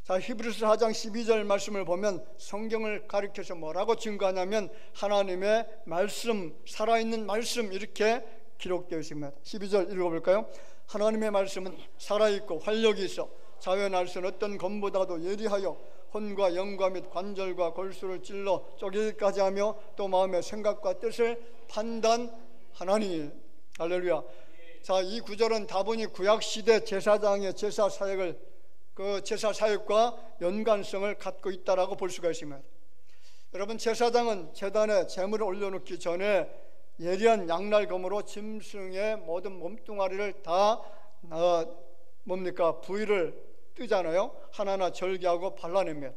자, 히브리서 4장 12절 말씀을 보면 성경을 가리켜서 뭐라고 증거하냐면 하나님의 말씀, 살아있는 말씀, 이렇게 기록되어 있습니다. 12절 읽어볼까요? 하나님의 말씀은 살아있고 활력이 있어 자유의 수는 어떤 검보다도 예리하여 혼과 영과 및 관절과 골수를 찔러 쪼개기까지 하며 또 마음의 생각과 뜻을 판단하나니. 할렐루야. 자, 이 구절은 다분히 구약시대 제사장의 제사 사역을, 그 제사 사역과 연관성을 갖고 있다라고 볼 수가 있습니다. 여러분, 제사장은 제단에 제물을 올려놓기 전에 예리한 양날검으로 짐승의 모든 몸뚱아리를 다 부위를 뜨잖아요. 하나하나 절개하고 발라냅니다.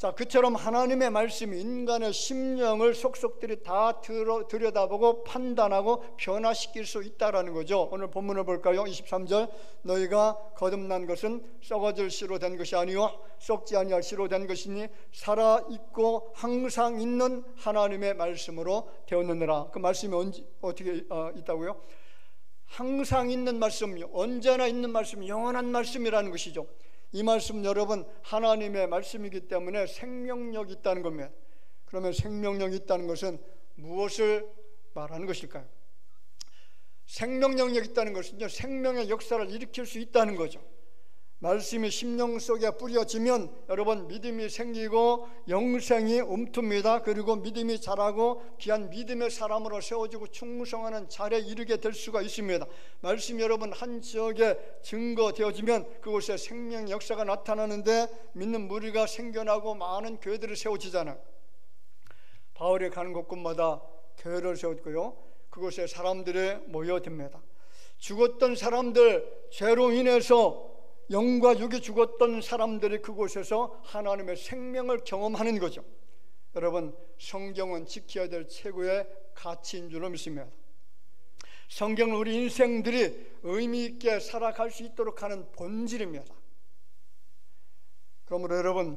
자, 그처럼 하나님의 말씀이 인간의 심령을 속속들이 다 들여다보고 판단하고 변화시킬 수 있다라는 거죠. 오늘 본문을 볼까요? 23절, 너희가 거듭난 것은 썩어질 씨로 된 것이 아니요 썩지 아니할 씨로 된 것이니 살아있고 항상 있는 하나님의 말씀으로 되었느니라. 그 말씀이 어떻게 있다고요? 항상 있는 말씀, 언제나 있는 말씀, 영원한 말씀이라는 것이죠. 이 말씀 여러분 하나님의 말씀이기 때문에 생명력이 있다는 겁니다. 그러면 생명력이 있다는 것은 무엇을 말하는 것일까요? 생명력이 있다는 것은요, 생명의 역사를 일으킬 수 있다는 거죠. 말씀이 심령 속에 뿌려지면 여러분 믿음이 생기고 영생이 움툽니다. 그리고 믿음이 자라고 귀한 믿음의 사람으로 세워지고 충성하는 자리에 이르게 될 수가 있습니다. 말씀이 여러분 한 지역에 증거되어지면 그곳에 생명 역사가 나타나는데 믿는 무리가 생겨나고 많은 교회들이 세워지잖아요. 바울이 가는 곳곳마다 교회를 세웠고요, 그곳에 사람들이 모여듭니다. 죽었던 사람들, 죄로 인해서 영과 육이 죽었던 사람들이 그곳에서 하나님의 생명을 경험하는 거죠. 여러분 성경은 지켜야 될 최고의 가치인 줄로 믿습니다. 성경은 우리 인생들이 의미 있게 살아갈 수 있도록 하는 본질입니다. 그러므로 여러분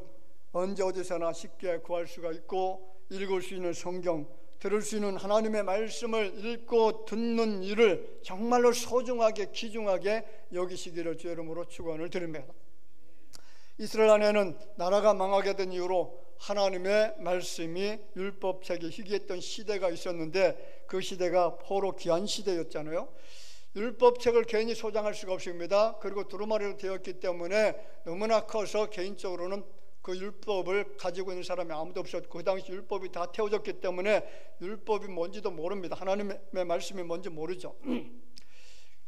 언제 어디서나 쉽게 구할 수가 있고 읽을 수 있는 성경, 들을 수 있는 하나님의 말씀을 읽고 듣는 일을 정말로 소중하게 귀중하게 여기시기를 주의 이름으로 축원을 드립니다. 이스라엘 안에는 나라가 망하게 된 이후로 하나님의 말씀이 율법책이 희귀했던 시대가 있었는데 그 시대가 포로 귀한 시대였잖아요. 율법책을 개인이 소장할 수가 없습니다. 그리고 두루마리로 되었기 때문에 너무나 커서 개인적으로는 그 율법을 가지고 있는 사람이 아무도 없었고 그 당시 율법이 다 태워졌기 때문에 율법이 뭔지도 모릅니다. 하나님의 말씀이 뭔지 모르죠.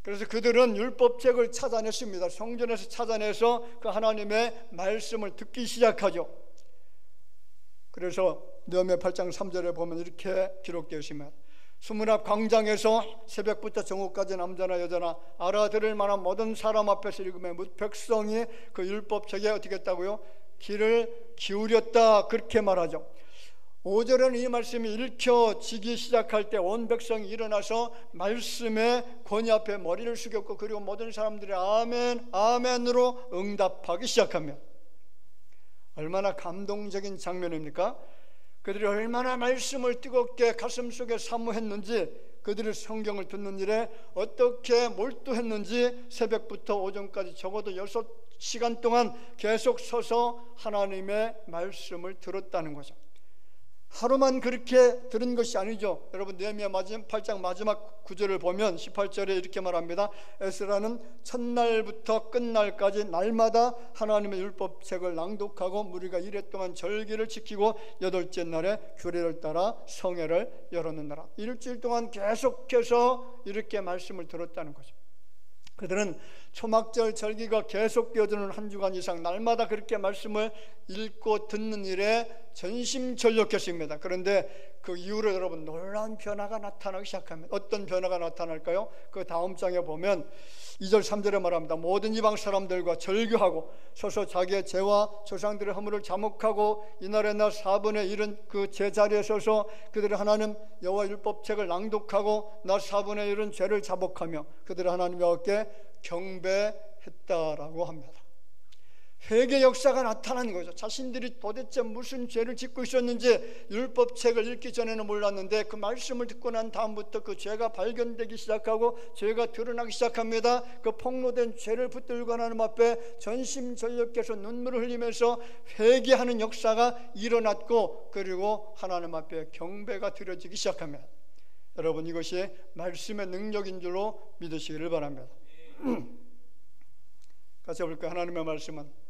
그래서 그들은 율법책을 찾아냈습니다. 성전에서 찾아내서 그 하나님의 말씀을 듣기 시작하죠. 그래서 느헤미야 8장 3절에 보면 이렇게 기록되어 있습니다. 수문 앞 광장에서 새벽부터 정오까지 남자나 여자나 알아들을 만한 모든 사람 앞에서 읽으면 백성이 그 율법책에 어떻게 했다고요? 귀를 기울였다, 그렇게 말하죠. 5절에는 이 말씀이 읽혀지기 시작할 때 온 백성이 일어나서 말씀의 권위 앞에 머리를 숙였고 그리고 모든 사람들이 아멘, 아멘으로 응답하기 시작하면 얼마나 감동적인 장면입니까? 그들이 얼마나 말씀을 뜨겁게 가슴속에 사모했는지, 그들이 성경을 듣는 일에 어떻게 몰두했는지 새벽부터 오전까지 적어도 6시간 동안 계속 서서 하나님의 말씀을 들었다는 거죠. 하루만 그렇게 들은 것이 아니죠. 여러분 느헤미야 8장 마지막 구절을 보면 18절에 이렇게 말합니다. 에스라는 첫날부터 끝날까지 날마다 하나님의 율법책을 낭독하고 무리가 이래 동안 절기를 지키고 8째 날에 규례를 따라 성회를 열었느니라. 일주일 동안 계속해서 이렇게 말씀을 들었다는 거죠. 그들은 초막절 절기가 계속되어지는 한 주간 이상 날마다 그렇게 말씀을 읽고 듣는 일에 전심전력했습니다. 그런데 그 이후로 여러분 놀라운 변화가 나타나기 시작합니다. 어떤 변화가 나타날까요? 그 다음 장에 보면 2절 3절에 말합니다. 모든 이방 사람들과 절규하고 서서 자기의 죄와 조상들의 허물을 자목하고 이날의 날 4분의 1은 그 제자리에 서서 그들의 하나님 여호와 율법책을 낭독하고 날 4분의 1은 죄를 자복하며 그들의 하나님 여호와께 경배했다라고 합니다. 회개 역사가 나타난 거죠. 자신들이 도대체 무슨 죄를 짓고 있었는지 율법책을 읽기 전에는 몰랐는데 그 말씀을 듣고 난 다음부터 그 죄가 발견되기 시작하고 죄가 드러나기 시작합니다. 그 폭로된 죄를 붙들고 하나님 앞에 전심전력해서 눈물을 흘리면서 회개하는 역사가 일어났고 그리고 하나님 앞에 경배가 드려지기 시작합니다. 여러분 이것이 말씀의 능력인 줄로 믿으시기를 바랍니다. 같이 볼까요? 하나님의 말씀은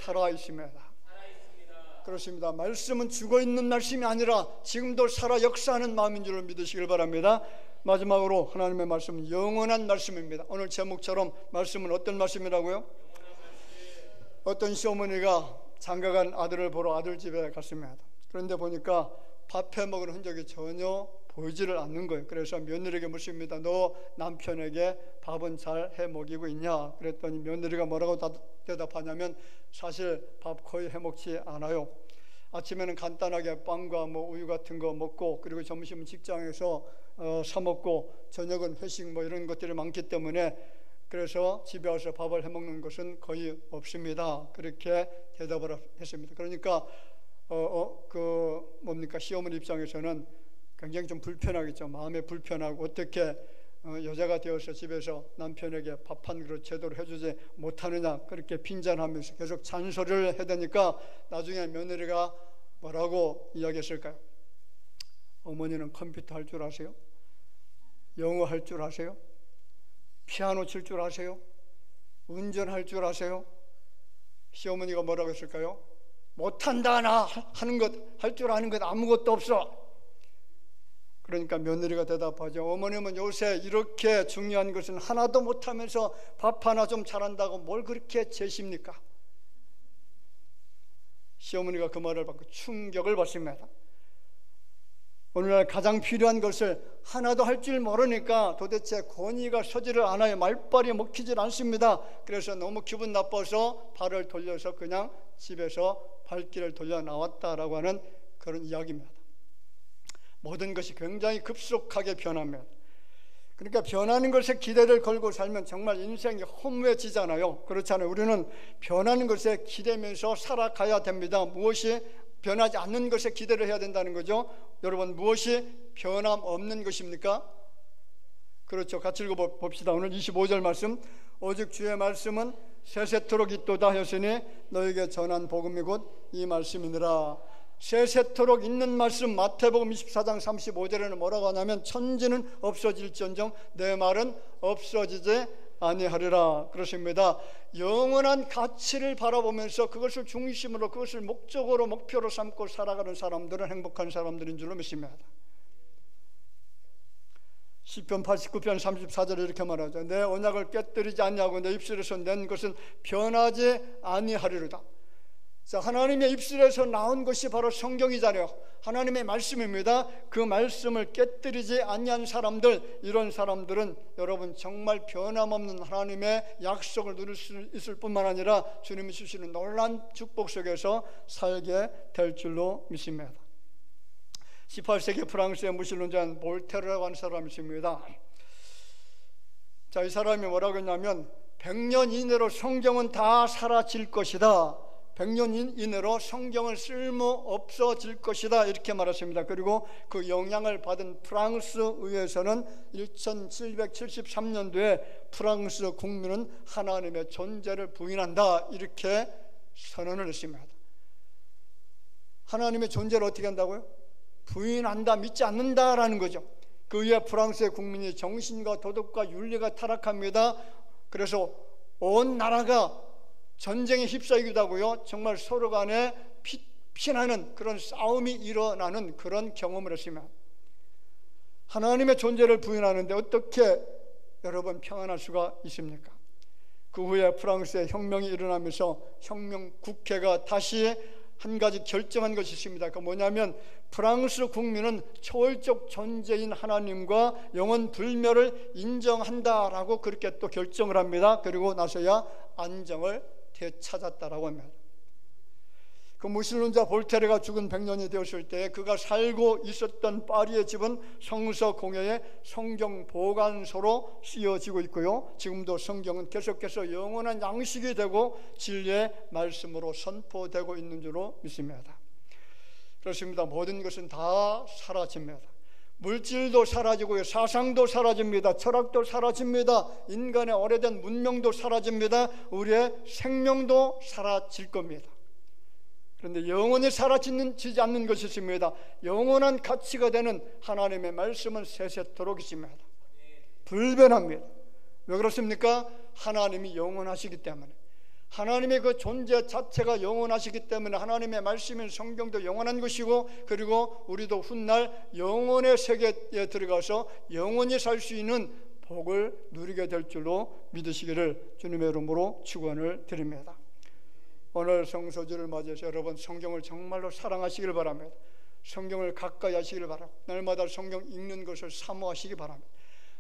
살아있습니다. 그렇습니다. 말씀은 죽어있는 말씀이 아니라 지금도 살아 역사하는 마음인 줄을 믿으시길 바랍니다. 마지막으로 하나님의 말씀은 영원한 말씀입니다. 오늘 제목처럼 말씀은 어떤 말씀이라고요? 어떤 시어머니가 장가간 아들을 보러 아들 집에 갔습니다. 그런데 보니까 밥해 먹은 흔적이 전혀 보이지를 않는 거예요. 그래서 며느리에게 묻습니다. 너 남편에게 밥은 잘 해 먹이고 있냐? 그랬더니 며느리가 뭐라고 대답하냐면 사실 밥 거의 해 먹지 않아요. 아침에는 간단하게 빵과 뭐 우유 같은 거 먹고, 그리고 점심은 직장에서 사 먹고, 저녁은 회식 뭐 이런 것들이 많기 때문에 그래서 집에 와서 밥을 해 먹는 것은 거의 없습니다. 그렇게 대답을 했습니다. 그러니까 시어머니 입장에서는 굉장히 좀 불편하겠죠. 마음에 불편하고, 어떻게 여자가 되어서 집에서 남편에게 밥 한 그릇 제대로 해주지 못하느냐, 그렇게 빈잔하면서 계속 잔소리를 해야 되니까 나중에 며느리가 뭐라고 이야기했을까요? 어머니는 컴퓨터 할 줄 아세요? 영어 할 줄 아세요? 피아노 칠 줄 아세요? 운전할 줄 아세요? 시어머니가 뭐라고 했을까요? 못한다. 나 하는 것, 할 줄 아는 것 아무것도 없어. 그러니까 며느리가 대답하죠. 어머님은 요새 이렇게 중요한 것은 하나도 못하면서 밥 하나 좀 잘한다고 뭘 그렇게 재십니까? 시어머니가 그 말을 받고 충격을 받습니다. 오늘날 가장 필요한 것을 하나도 할 줄 모르니까 도대체 권위가 서지를 않아요. 말빨이 먹히질 않습니다. 그래서 너무 기분 나빠서 발을 돌려서 그냥 집에서 발길을 돌려 나왔다라고 하는 그런 이야기입니다. 모든 것이 굉장히 급속하게 변합니다. 그러니까 변하는 것에 기대를 걸고 살면 정말 인생이 허무해지잖아요. 그렇잖아요. 우리는 변하는 것에 기대면서 살아가야 됩니다. 무엇이 변하지 않는 것에 기대를 해야 된다는 거죠. 여러분, 무엇이 변함없는 것입니까? 그렇죠. 같이 읽어봅시다. 오늘 25절 말씀. 오직 주의 말씀은 세세토록 있도다 하였으니 너에게 전한 복음이 곧 이 말씀이니라. 세세토록 있는 말씀. 마태복음 24장 35절에는 뭐라고 하냐면 천지는 없어질지언정 내 말은 없어지지 아니하리라. 그렇습니다. 영원한 가치를 바라보면서 그것을 중심으로, 그것을 목적으로, 목표로 삼고 살아가는 사람들은 행복한 사람들인 줄로 믿습니다. 시편 89편 34절에 이렇게 말하죠. 내 언약을 깨뜨리지 아니하고 내 입술에서 낸 것은 변하지 아니하리로다. 자, 하나님의 입술에서 나온 것이 바로 성경이잖아요. 하나님의 말씀입니다. 그 말씀을 깨뜨리지 아니한 사람들, 이런 사람들은 여러분 정말 변함없는 하나님의 약속을 누릴 수 있을 뿐만 아니라 주님이 주시는 놀라운 축복 속에서 살게 될 줄로 믿습니다. 18세기 프랑스의 무신론자인 볼테르라고 하는 사람이 있습니다. 자, 이 사람이 뭐라고 했냐면 100년 이내로 성경은 다 사라질 것이다. 100년 이내로 성경은 쓸모 없어질 것이다, 이렇게 말했습니다. 그리고 그 영향을 받은 프랑스 의회에서는 1773년도에 프랑스 국민은 하나님의 존재를 부인한다, 이렇게 선언을 했습니다. 하나님의 존재를 어떻게 한다고요? 부인한다, 믿지 않는다라는 거죠. 그 이후에 프랑스의 국민이 정신과 도덕과 윤리가 타락합니다. 그래서 온 나라가 전쟁에 휩싸이기도 하고요, 정말 서로 간에 피나는 그런 싸움이 일어나는 그런 경험을 했습니다. 하나님의 존재를 부인하는데 어떻게 여러분 평안할 수가 있습니까? 그 후에 프랑스에 혁명이 일어나면서 혁명 국회가 다시 한 가지 결정한 것이 있습니다. 그 뭐냐면 프랑스 국민은 초월적 존재인 하나님과 영원 불멸을 인정한다라고 그렇게 또 결정을 합니다. 그리고 나서야 안정을 되찾았다라고 합니다. 그 무신론자 볼테르가 죽은 100년이 되었을 때 그가 살고 있었던 파리의 집은 성서 공회의 성경 보관소로 쓰여지고 있고요, 지금도 성경은 계속해서 영원한 양식이 되고 진리의 말씀으로 선포되고 있는 줄로 믿습니다. 그렇습니다. 모든 것은 다 사라집니다. 물질도 사라지고요, 사상도 사라집니다. 철학도 사라집니다. 인간의 오래된 문명도 사라집니다. 우리의 생명도 사라질 겁니다. 그런데 영원히 사라지지 않는 것이 있습니다. 영원한 가치가 되는 하나님의 말씀은 세세토록 있습니다. 불변합니다. 왜 그렇습니까? 하나님이 영원하시기 때문에, 하나님의 그 존재 자체가 영원하시기 때문에 하나님의 말씀인 성경도 영원한 것이고, 그리고 우리도 훗날 영원의 세계에 들어가서 영원히 살 수 있는 복을 누리게 될 줄로 믿으시기를 주님의 이름으로 축원을 드립니다. 오늘 성소주를 맞이해서 여러분 성경을 정말로 사랑하시길 바랍니다. 성경을 가까이 하시기를 바라고 날마다 성경 읽는 것을 사모하시기 바랍니다.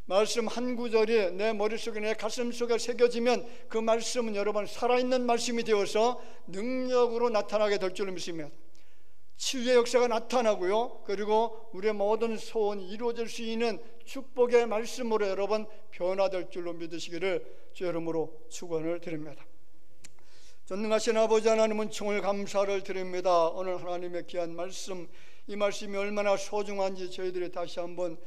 말씀 한 구절이 내 머릿속에 내 가슴속에 새겨지면 그 말씀은 여러분 살아있는 말씀이 되어서 능력으로 나타나게 될 줄로 믿습니다. 치유의 역사가 나타나고요, 그리고 우리의 모든 소원이 이루어질 수 있는 축복의 말씀으로 여러분 변화될 줄로 믿으시기를 주 이름으로 축원을 드립니다. 전능하신 아버지 하나님은 총을 감사를 드립니다. 오늘 하나님의 귀한 말씀, 이 말씀이 얼마나 소중한지 저희들이 다시 한번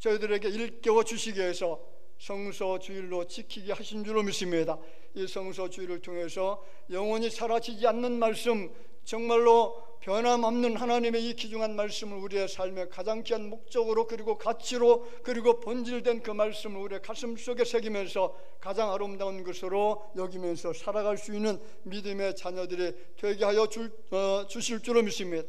저희들에게 일깨워 주시기 위해서 성서 주일로 지키게 하신 줄로 믿습니다. 이 성서 주일을 통해서 영원히 사라지지 않는 말씀, 정말로 변함없는 하나님의 이 귀중한 말씀을 우리의 삶의 가장 귀한 목적으로 그리고 가치로 그리고 본질된 그 말씀을 우리의 가슴속에 새기면서 가장 아름다운 것으로 여기면서 살아갈 수 있는 믿음의 자녀들이 되게 하여 주실 줄로 믿습니다.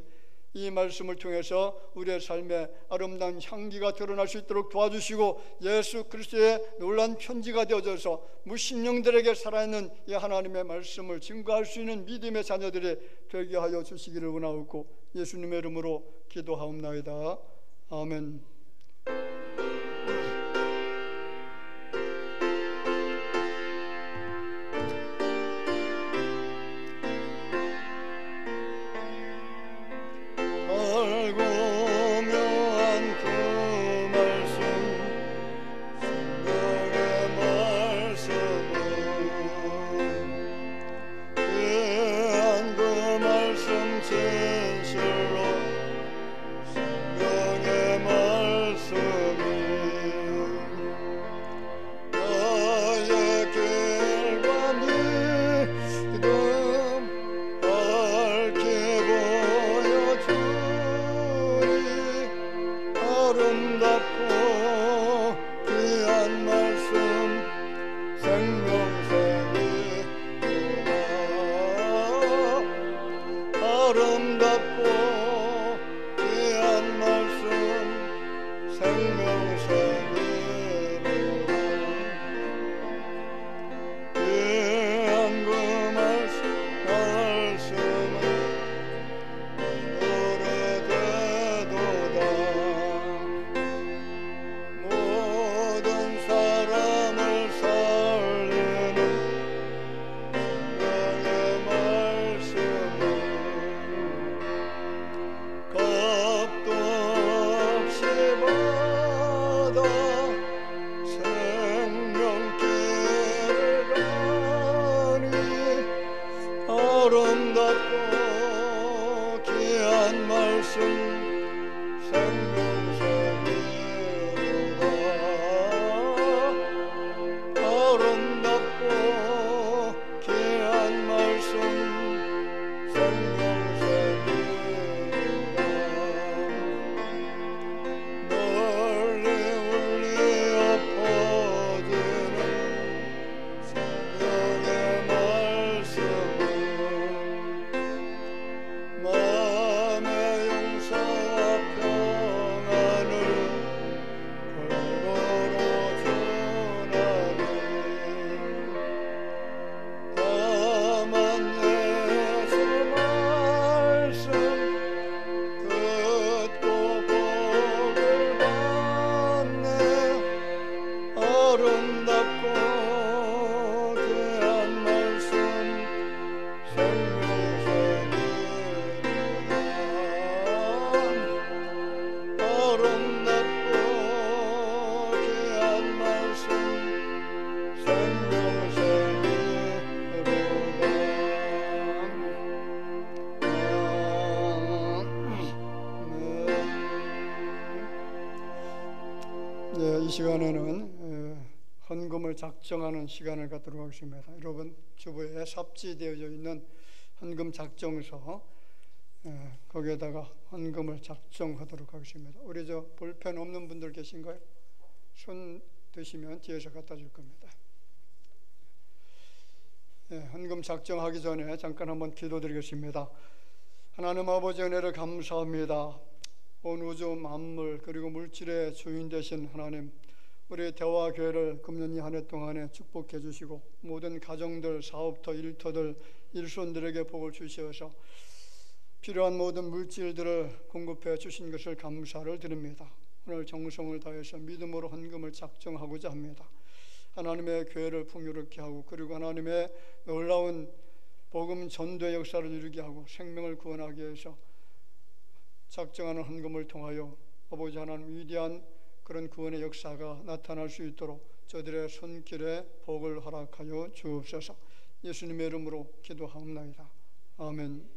이 말씀을 통해서 우리의 삶에 아름다운 향기가 드러날 수 있도록 도와주시고 예수 그리스도의 놀라운 편지가 되어져서 무신령들에게 살아있는 이 하나님의 말씀을 증거할 수 있는 믿음의 자녀들이 되게 하여 주시기를 원하옵고 예수님의 이름으로 기도하옵나이다. 아멘. 이 시간에는 헌금을 작정하는 시간을 갖도록 하겠습니다. 여러분 주부에 삽지되어져 있는 헌금 작정서, 거기에다가 헌금을 작정하도록 하겠습니다. 우리 저 볼펜 없는 분들 계신가요? 손 드시면 뒤에서 갖다 줄 겁니다. 헌금 작정하기 전에 잠깐 한번 기도드리겠습니다. 하나님 아버지 은혜를 감사합니다. 온 우주 만물 그리고 물질의 주인 되신 하나님, 우리 대화교회를 금년 이 한 해 동안에 축복해 주시고 모든 가정들, 사업터, 일터들, 일손들에게 복을 주시어서 필요한 모든 물질들을 공급해 주신 것을 감사를 드립니다. 오늘 정성을 다해서 믿음으로 헌금을 작정하고자 합니다. 하나님의 교회를 풍요롭게 하고 그리고 하나님의 놀라운 복음 전도의 역사를 이루게 하고 생명을 구원하기 위해서 작정하는 헌금을 통하여 아버지 하나님 위대한 그런 구원의 역사가 나타날 수 있도록 저들의 손길에 복을 허락하여 주옵소서. 예수님의 이름으로 기도하옵나이다. 아멘.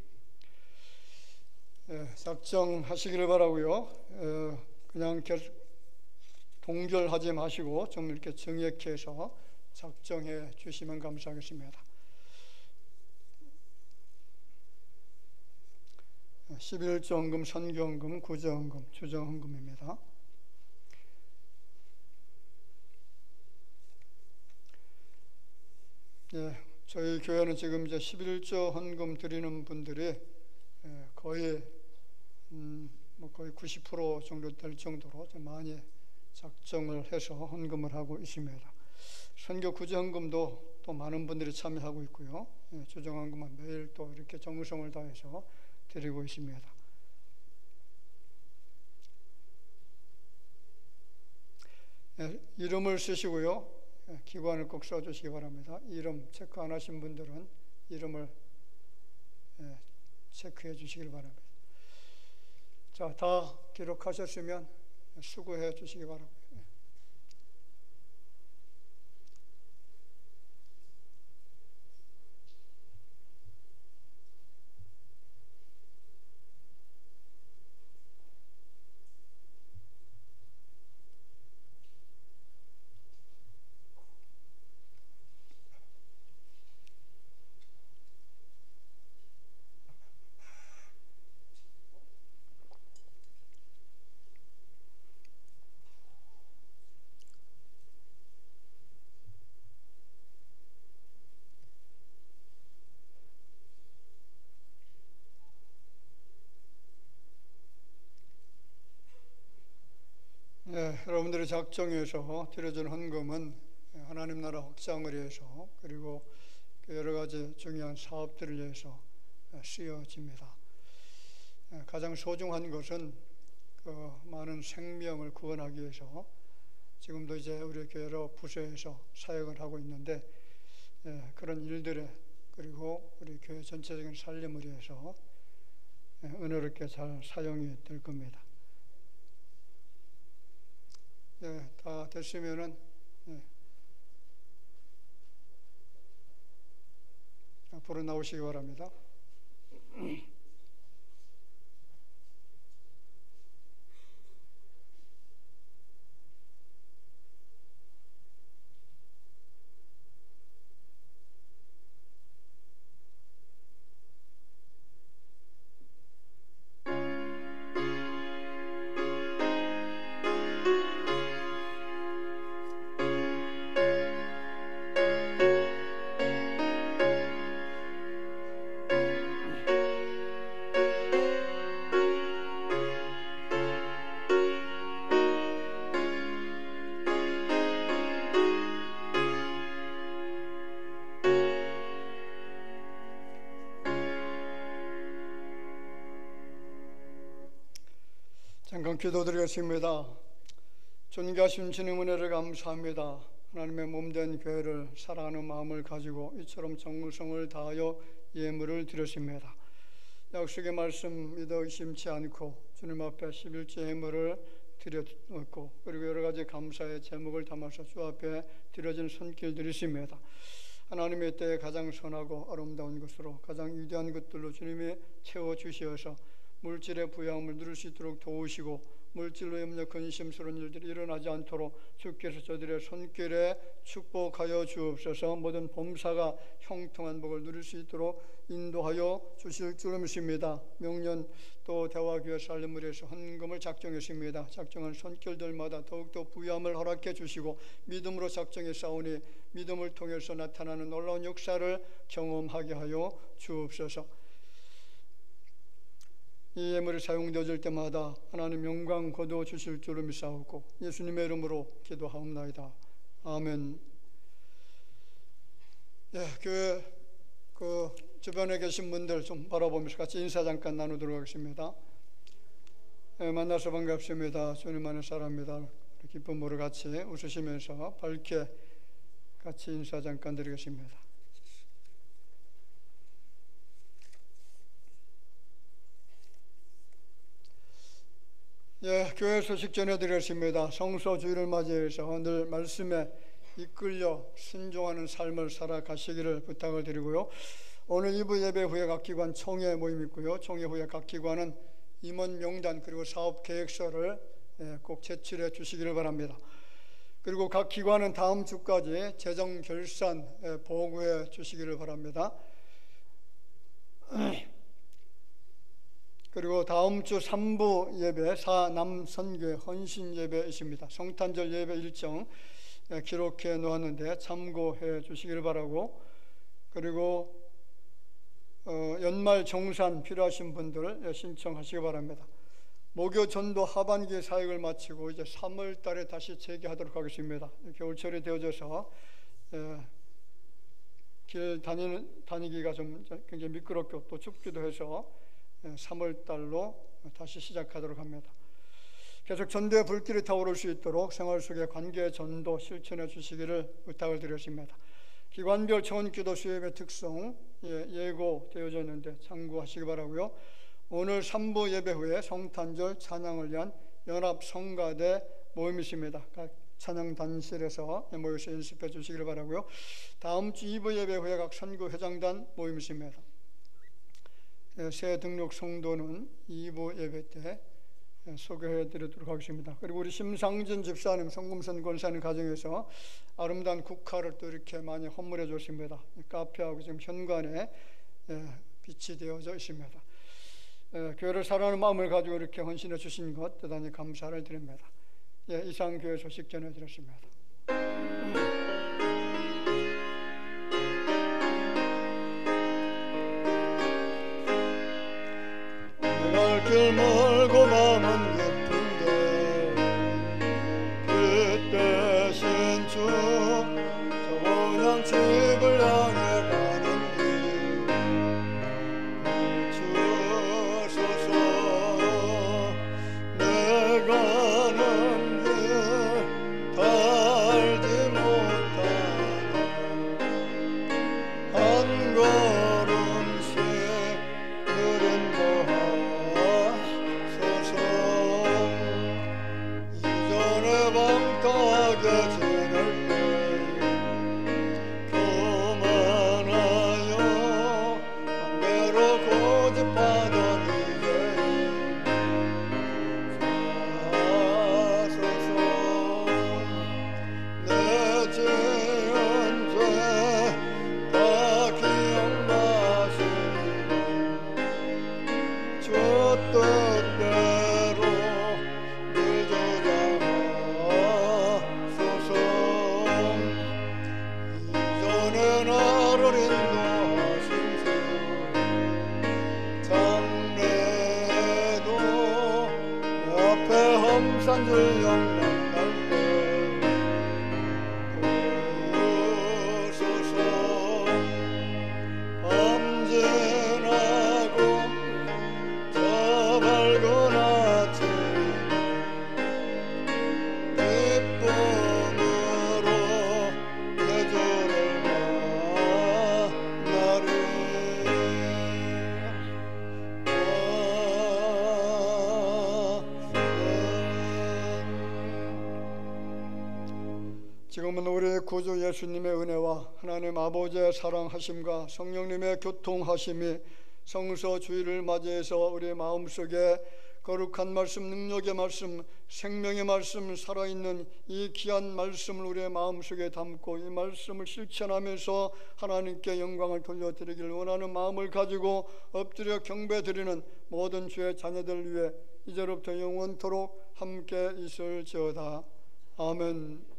작정하시기를 바라고요. 그냥 동결하지 마시고 좀 이렇게 정액해서 작정해 주시면 감사하겠습니다. 11조 헌금, 선교 헌금, 구제 헌금, 주정 헌금입니다. 저희 교회는 지금 이제 11조 헌금 드리는 분들이 거의 90% 정도 될 정도로 좀 많이 작정을 해서 헌금을 하고 있습니다. 선교 구제 헌금도 또 많은 분들이 참여하고 있고요. 주정 헌금은 매일 또 이렇게 정성을 다해서 드리고 있습니다. 이름을 쓰시고요. 기관을 꼭 써주시기 바랍니다. 이름 체크 안 하신 분들은 이름을 체크해 주시길 바랍니다. 자, 다 기록하셨으면 수고해 주시기 바랍니다. 여러분들이 작정해서 드려진 헌금은 하나님 나라 확장을 위해서 그리고 여러 가지 중요한 사업들을 위해서 쓰여집니다. 가장 소중한 것은 그 많은 생명을 구원하기 위해서 지금도 이제 우리 교회 여러 부서에서 사역을 하고 있는데 그런 일들에 그리고 우리 교회 전체적인 살림을 위해서 은혜롭게 잘 사용이 될 겁니다. 다 됐으면은 앞으로 나오시기 바랍니다. 잠깐 기도드리겠습니다. 존귀하신 주님 은혜를 감사합니다. 하나님의 몸된 교회를 사랑하는 마음을 가지고 이처럼 정성을 다하여 예물을 드렸습니다. 약속의 말씀 믿어 의심치 않고 주님 앞에 11조 예물을 드렸고 그리고 여러 가지 감사의 제목을 담아서 주 앞에 드려진 손길들이 있습니다. 하나님의 때에 가장 선하고 아름다운 것으로 가장 위대한 것들로 주님이 채워주시어서 물질의 부양함을 누릴 수 있도록 도우시고 물질로 염려 근심스러운 일들이 일어나지 않도록 주께서 저들의 손길에 축복하여 주옵소서. 모든 범사가 형통한 복을 누릴 수 있도록 인도하여 주실 줄 믿습니다. 명년 또 대화교회 살림을 위해서 헌금을 작정했습니다. 작정한 손길들마다 더욱더 부유함을 허락해 주시고 믿음으로 작정해 싸우니 믿음을 통해서 나타나는 놀라운 역사를 경험하게 하여 주옵소서. 이 예물이 사용되어질 때마다 하나님 영광 거두어 주실 줄을 믿사오고 예수님의 이름으로 기도하옵나이다. 아멘. 교회 주변에 계신 분들 좀 바라보면서 같이 인사 잠깐 나누도록 하겠습니다. 만나서 반갑습니다. 주님 안의 사람입니다. 기쁨으로 같이 웃으시면서 밝게 같이 인사 잠깐 드리겠습니다. 교회 소식 전해드렸습니다. 성서 주일을 맞이해서 늘 말씀에 이끌려 순종하는 삶을 살아가시기를 부탁을 드리고요. 오늘 2부 예배 후에 각 기관 총회 모임 있고요. 총회 후에 각 기관은 임원 명단 그리고 사업 계획서를 꼭 제출해 주시기를 바랍니다. 그리고 각 기관은 다음 주까지 재정 결산 보고해 주시기를 바랍니다. 그리고 다음 주 3부 예배 사남선교회 헌신 예배 있습니다. 성탄절 예배 일정 기록해 놓았는데 참고해 주시기를 바라고, 그리고 연말 정산 필요하신 분들 신청하시기 바랍니다. 목요 전도 하반기 사역을 마치고 이제 3월 달에 다시 재개하도록 하겠습니다. 겨울철이 되어져서 길 다니기가 좀 굉장히 미끄럽고 또 춥기도 해서 3월 달로 다시 시작하도록 합니다. 계속 전도의 불길이 타오를 수 있도록 생활 속의 관계 전도 실천해 주시기를 부탁을 드렸습니다. 기관별 청원기도 수협의 특성 예고되어져 있는데 참고하시기 바라고요. 오늘 3부 예배 후에 성탄절 찬양을 위한 연합 성가대 모임이 있습니다. 각 찬양단실에서 모여서 연습해 주시기를 바라고요. 다음 주 2부 예배 후에 각 선교회장단 모임이 있습니다. 새 등록 성도는 2부 예배 때 소개해 드리도록 하겠습니다. 그리고 우리 심상진 집사님, 성금선 권사님 가정에서 아름다운 국화를 또 이렇게 많이 헌물해 줬습니다. 카페하고 지금 현관에 빛이 되어져 있습니다. 교회를 사랑하는 마음을 가지고 이렇게 헌신해 주신 것 대단히 감사를 드립니다. 이상 교회 소식 전해드렸습니다. 길 멀고 마음은 깊은데 그 대신 주 저냥 집을 향해 가는 길 주소서. 내 가는 길 달지 못하네 한 걸음씩 느린 거 산줄 영원할 때 오소서. 밤 지나고 저 밝은 아침 기쁨으로 내 주를 만나리. 지금은 우리 구주 예수님의 은혜와 하나님 아버지의 사랑하심과 성령님의 교통하심이 성서 주일을 맞이해서 우리 마음속에 거룩한 말씀, 능력의 말씀, 생명의 말씀, 살아있는 이 귀한 말씀을 우리의 마음속에 담고 이 말씀을 실천하면서 하나님께 영광을 돌려드리기를 원하는 마음을 가지고 엎드려 경배드리는 모든 주의 자녀들 위해 이제로부터 영원토록 함께 있을지어다. 아멘.